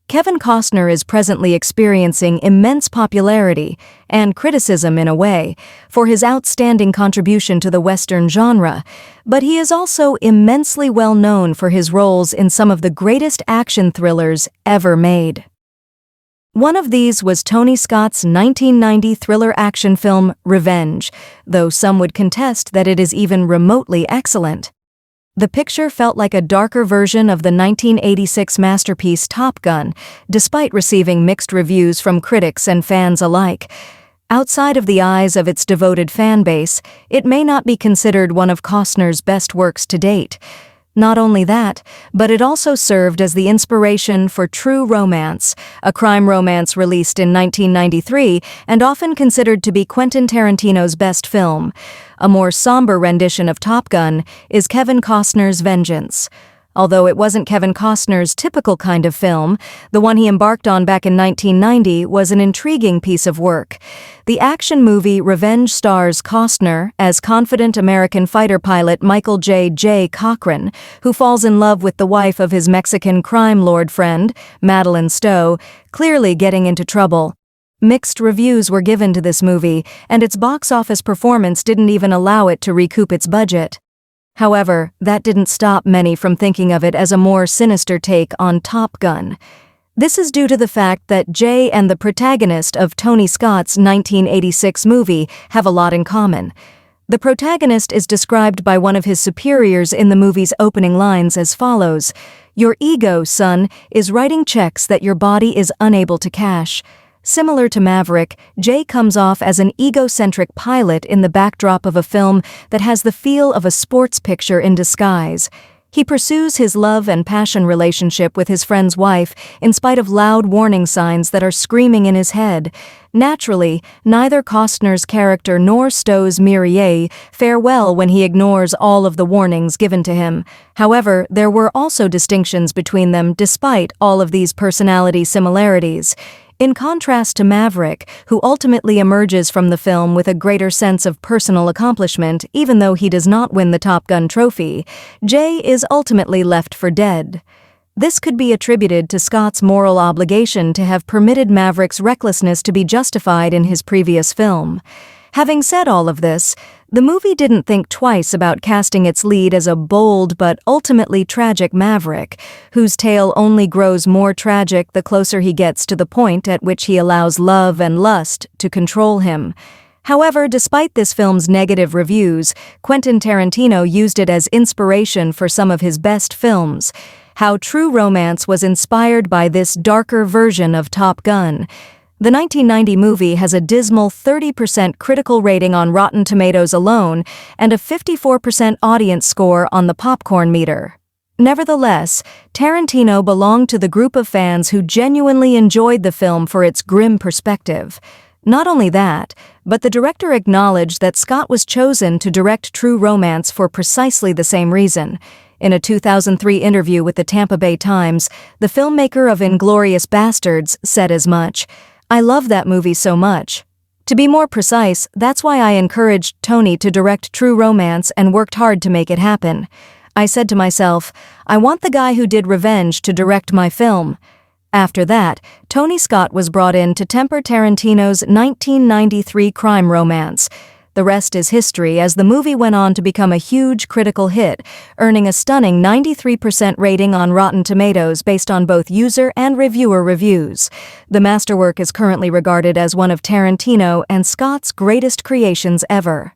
Kevin Costner is presently experiencing immense popularity, and criticism in a way, for his outstanding contribution to the Western genre, but he is also immensely well known for his roles in some of the greatest action thrillers ever made. One of these was Tony Scott's 1990 thriller action film Revenge, though some would contest that it is even remotely excellent. The picture felt like a darker version of the 1986 masterpiece Top Gun, despite receiving mixed reviews from critics and fans alike. Outside of the eyes of its devoted fan base, it may not be considered one of Costner's best works to date. Not only that, but it also served as the inspiration for True Romance, a crime romance released in 1993 and often considered to be Quentin Tarantino's best film. A more somber rendition of Top Gun is Kevin Costner's Vengeance. Although it wasn't Kevin Costner's typical kind of film, the one he embarked on back in 1990 was an intriguing piece of work. The action movie Revenge stars Costner as confident American fighter pilot Michael J. Cochran, who falls in love with the wife of his Mexican crime lord friend, Madeline Stowe, clearly getting into trouble. Mixed reviews were given to this movie, and its box office performance didn't even allow it to recoup its budget. However, that didn't stop many from thinking of it as a more sinister take on Top Gun. This is due to the fact that Jay and the protagonist of Tony Scott's 1986 movie have a lot in common. The protagonist is described by one of his superiors in the movie's opening lines as follows: "Your ego, son, is writing checks that your body is unable to cash." Similar to Maverick, Jay comes off as an egocentric pilot in the backdrop of a film that has the feel of a sports picture in disguise. He pursues his love and passion relationship with his friend's wife in spite of loud warning signs that are screaming in his head. Naturally, neither Costner's character nor Stowe's Mireille fare well when he ignores all of the warnings given to him. However, there were also distinctions between them despite all of these personality similarities. In contrast to Maverick, who ultimately emerges from the film with a greater sense of personal accomplishment even though he does not win the Top Gun trophy, Jay is ultimately left for dead. This could be attributed to Scott's moral obligation to have permitted Maverick's recklessness to be justified in his previous film. Having said all of this, the movie didn't think twice about casting its lead as a bold but ultimately tragic Maverick, whose tale only grows more tragic the closer he gets to the point at which he allows love and lust to control him. However, despite this film's negative reviews, Quentin Tarantino used it as inspiration for some of his best films. How True Romance was inspired by this darker version of Top Gun. The 1990 movie has a dismal 30% critical rating on Rotten Tomatoes alone and a 54% audience score on the popcorn meter. Nevertheless, Tarantino belonged to the group of fans who genuinely enjoyed the film for its grim perspective. Not only that, but the director acknowledged that Scott was chosen to direct True Romance for precisely the same reason. In a 2003 interview with the Tampa Bay Times, the filmmaker of Inglourious Basterds said as much: "I love that movie so much. To be more precise, that's why I encouraged Tony to direct True Romance and worked hard to make it happen. I said to myself, I want the guy who did Revenge to direct my film." After that, Tony Scott was brought in to temper Tarantino's 1993 crime romance. The rest is history, as the movie went on to become a huge critical hit, earning a stunning 93% rating on Rotten Tomatoes based on both user and reviewer reviews. The masterwork is currently regarded as one of Tarantino and Scott's greatest creations ever.